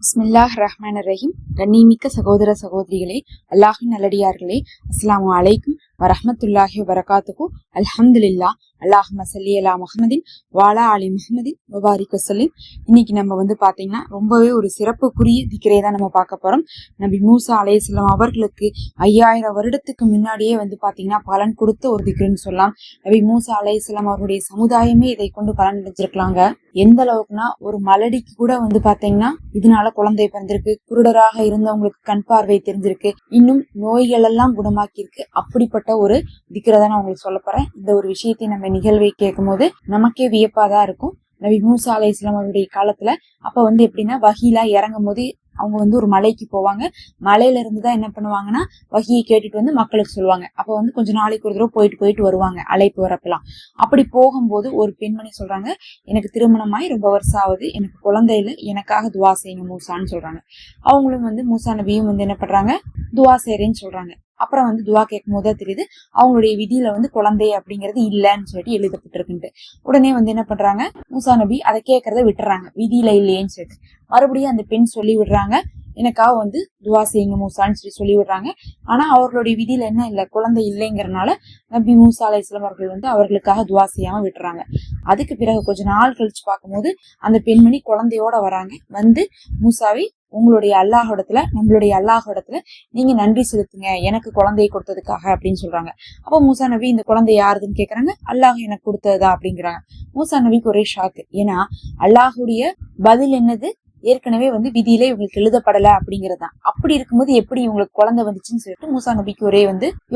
பிஸ்மில்லாஹ் ரஹ்மான் ரஹீம். கண்ணிமிக்க சகோதர சகோதரிகளே, அல்லாஹின் நல்லடியார்களே, அஸ்ஸலாமு அலைக்கும் வரஹ்மத்துல்லாஹி வபரகாத்துஹு. அல்ஹம்துலில்லாஹ். அல்லாஹும்ம ஸல்லி அலா முஹம்மதின் வஅலா ஆலி முஹம்மதின் வபாரிக் வஸல்லிம். இன்னைக்கு நம்ம பாத்தீங்கன்னா ரொம்பவே ஒரு சிறப்புக்குரிய திக்ரை தான் நம்ம பார்க்க போறோம். நபி மூசா அலைஹிஸ்ஸலாம் அவர்களுக்கு 5000 வருடத்துக்கு முன்னாடியே பாத்தீங்கன்னா பலன் கொடுத்த ஒரு திக்ருன்னு சொல்லலாம். நபி மூசா அலைஹிஸ்ஸலாம் அவருடைய சமுதாயமே இதை கொண்டு பலன் அடைஞ்சிருக்கலாங்க. எந்த அளவுக்குன்னா ஒரு மலடிக்கு கூட பாத்தீங்கன்னா இதனால குழந்தை பிறந்திருக்கு, குருடராக இருந்தவங்களுக்கு கண் பார்வை தெரிஞ்சிருக்கு, இன்னும் நோய்கள் எல்லாம் குணமாக்கி இருக்கு. அப்படிப்பட்ட ஒரு திக்ரை தான் நான் உங்களுக்கு சொல்ல போறேன். இந்த ஒரு விஷயத்தை நம்ம நிகழ்வை கேட்கும் போது நமக்கே வியப்பாதான் இருக்கும். நபி மூசா அலைஹிஸ்ஸலாம் அவருடைய காலத்துல அப்ப எப்படின்னா வஹீலா இறங்கும் போது அவங்க ஒரு மலைக்கு போவாங்க. மலையில இருந்துதான் என்ன பண்ணுவாங்கன்னா வஹியை கேட்டுட்டு மக்களுக்கு சொல்லுவாங்க. அப்ப கொஞ்சம் நாளைக்கு ஒரு தடவை போயிட்டு வருவாங்க அழைப்பு வரப்பெல்லாம். அப்படி போகும்போது ஒரு பெண்மணி சொல்றாங்க, எனக்கு திருமணமாய் ரொம்ப வருஷம் ஆகுது, எனக்கு குழந்தை இல்லை, எனக்காக துவா செய்யுங்க மூசான்னு சொல்றாங்க. அவங்களும் மூசா நபியும் என்ன பண்றாங்க, துவா செய்யறேன்னு சொல்றாங்க. அப்புறம் துவா கேட்கும் போதுதான் தெரியுது அவங்களுடைய விதியில குழந்தை அப்படிங்கிறது இல்லைன்னு சொல்லிட்டு எழுதப்பட்டிருக்குன்ட்டு. உடனே என்ன பண்றாங்க, மூசா நபி அதை கேட்கறத விட்டுறாங்க, விதியில இல்லையேன்னு சொல்லிட்டு. மறுபடியும் அந்த பெண் சொல்லி விடுறாங்க, எனக்காக துவா செய்யுங்க மூசான்னு சொல்லி விடுறாங்க. ஆனா அவர்களுடைய விதியில என்ன இல்லை, குழந்தை இல்லைங்கிறனால நபி மூசா அலைஹிஸ்ஸலாம் அவர்கள் அவர்களுக்காக துவா செய்யாம விட்டுறாங்க. அதுக்கு பிறகு கொஞ்ச நாள் கழிச்சு பார்க்கும்போது அந்த பெண்மணி குழந்தையோட வராங்க. மூசாவை உங்களுடைய நம்மளுடைய அல்லாஹ்விடத்துல நீங்க நன்றி செலுத்துங்க, எனக்கு குழந்தையை கொடுத்ததுக்காக அப்படின்னு சொல்றாங்க. அப்ப மூசா நபி இந்த குழந்தை யாருதுன்னு கேக்குறாங்க. அல்லாஹ் எனக்கு கொடுத்ததா அப்படிங்கிறாங்க. மூசா நபிக்கு ஒரே ஷாக்கு. ஏன்னா அல்லாஹுடைய பதில் என்னது, ஏற்கனவே விதியிலே இவங்களுக்கு எழுதப்படல அப்படிங்கறதுதான். அப்படி இருக்கும்போது எப்படி இவங்களுக்கு குழந்தை வந்துச்சுன்னு சொல்லிட்டு மூசா நபிக்கு ஒரே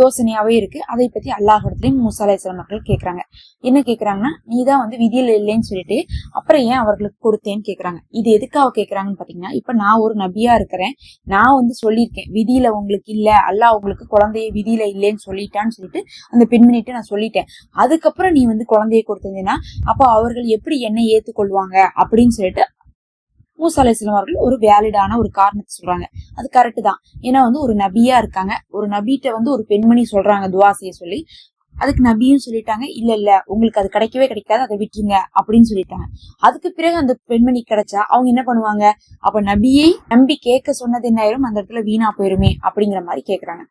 யோசனையாவே இருக்கு. அதை பத்தி அல்லாஹ்விடத்திலயும் மூசா அலைஹிஸ்ஸலாம் மக்கள் கேக்குறாங்க. என்ன கேக்குறாங்கன்னா, நீதான் விதியில இல்லைன்னு சொல்லிட்டு அப்புறம் ஏன் அவர்களுக்கு கொடுத்தேன்னு கேக்குறாங்க. இது எதுக்காக கேக்குறாங்கன்னு பாத்தீங்கன்னா, இப்ப நான் ஒரு நபியா இருக்கிறேன், நான் சொல்லியிருக்கேன் விதியில உங்களுக்கு இல்ல, அல்லாஹ் உங்களுக்கு குழந்தைய விதியில இல்லைன்னு சொல்லிட்டான்னு சொல்லிட்டு அந்த பெண்மணிட்டு நான் சொல்லிட்டேன். அதுக்கப்புறம் நீ குழந்தைய கொடுத்தீங்கன்னா அப்ப அவர்கள் எப்படி என்னை ஏத்துக்கொள்வாங்க அப்படின்னு சொல்லிட்டு மூசா அலைஹிஸ்ஸலாம் அவர்கள் ஒரு வேலிடான ஒரு காரணத்தை சொல்றாங்க. அது கரெக்ட் தான். ஏன்னா ஒரு நபியா இருக்காங்க, ஒரு நபிட்ட ஒரு பெண்மணி சொல்றாங்க துவா செய்ய சொல்லி. அதுக்கு நபியும் சொல்லிட்டாங்க, இல்ல உங்களுக்கு அது கிடைக்கவே கிடைக்காது, அதை விட்டுருங்க அப்படின்னு சொல்லிட்டாங்க. அதுக்கு பிறகு அந்த பெண்மணி கிடைச்சா அவங்க என்ன பண்ணுவாங்க, அப்ப நபியை நம்பி கேட்க சொன்னது என்ன ஆயிரும், அந்த இடத்துல வீணா போயிருமே அப்படிங்கிற மாதிரி கேக்குறாங்க.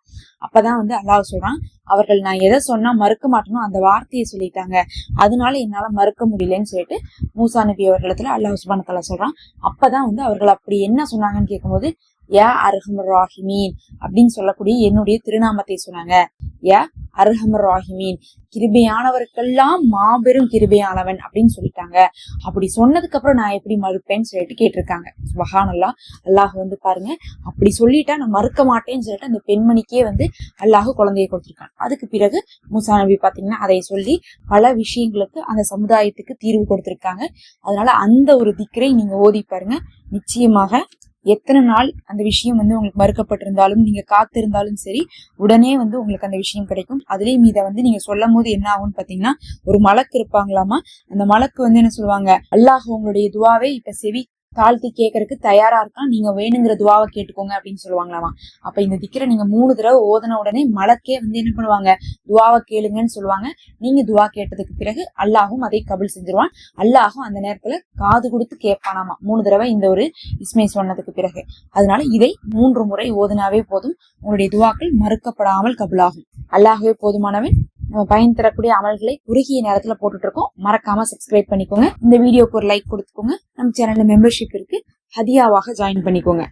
அப்பதான் அல்லாஹ் சொல்றான், அவர்கள் நான் எதை சொன்னா மறுக்க மாட்டேனோ அந்த வார்த்தையை சொல்லிட்டாங்க, அதனால என்னால மறுக்க முடியலன்னு சொல்லிட்டு மூசா நபி அவர்களிடத்துல அல்லாஹ் சுப்ஹானஹு வ தஆலா சொல்றான். அப்பதான் அவர்கள் அப்படி என்ன சொன்னாங்கன்னு கேட்கும்போது, யா அர்ஹமர் ராஹிமீன் அப்படின்னு சொல்லக்கூடிய என்னுடைய திருநாமத்தை சொன்னாங்க. யா அர்ஹமர் ராஹிமீன், கிருபையானவருக்கெல்லாம் மாபெரும் கிருபையானவன் அப்படின்னு சொல்லிட்டாங்க. அப்படி சொன்னதுக்கு அப்புறம் நான் எப்படி மறுப்பேன்னு சொல்லிட்டு கேட்டிருக்காங்க. சுப்ஹானல்லாஹ். அல்லாஹ் பாருங்க, அப்படி சொல்லிட்டா நான் மறுக்க மாட்டேன்னு சொல்லிட்டு அந்த பெண்மணிக்கே அல்லாஹ் குழந்தையை கொடுத்திருக்காங்க. அதுக்கு பிறகு மூசா நபி பாத்தீங்கன்னா அதை சொல்லி பல விஷயங்களுக்கு அந்த சமுதாயத்துக்கு தீர்வு கொடுத்திருக்காங்க. அதனால அந்த ஒரு திக்ரை நீங்க ஓதி பாருங்க. நிச்சயமாக எத்தனை நாள் அந்த விஷயம் உங்களுக்கு மறுக்கப்பட்டிருந்தாலும் நீங்க காத்திருந்தாலும் சரி, உடனே உங்களுக்கு அந்த விஷயம் கிடைக்கும். அதுலயும் இதை நீங்க சொல்லும் போது என்ன ஆகும்னு பாத்தீங்கன்னா, ஒரு மலக்கு இருப்பாங்களாமா. அந்த மலக்கு என்ன சொல்லுவாங்க, அல்லாஹ் உங்களுடைய துவாவை இப்ப செவி தாழ்த்தி கேட்கறதுக்கு தயாரா இருக்கான், நீங்க வேணுங்கிற துவாவை கேட்டுக்கோங்க அப்படின்னு சொல்லுவாங்களாமா. அப்ப இந்த திக்ரை நீங்க 3 தடவை ஓதன உடனே மலக்கே என்ன பண்ணுவாங்க, துவாவை கேளுங்கன்னு சொல்லுவாங்க. நீங்க துவா கேட்டதுக்கு பிறகு அல்லாஹும் அதை கபுல் செஞ்சிருவான். அல்லாஹும் அந்த நேரத்துல காது கொடுத்து கேட்பானாமா 3 தடவை இந்த ஒரு இஸ்மை சொன்னதுக்கு பிறகு. அதனால இதை 3 முறை ஓதுனாவே போதும், உங்களுடைய துவாக்கள் மறுக்கப்படாமல் கபுலாகும். அல்லாஹுவே போதுமானவன். நம்ம பயன் தரக்கூடிய அமல்களை குறுகிய நேரத்துல போட்டுட்டு இருக்கோம். மறக்காம சப்ஸ்கிரைப் பண்ணிக்கோங்க. இந்த வீடியோக்கு ஒரு லைக் கொடுத்துக்கோங்க. நம்ம சேனல்ல மெம்பர்ஷிப் இருக்கு, ஹதியாவாக ஜாயின் பண்ணிக்கோங்க.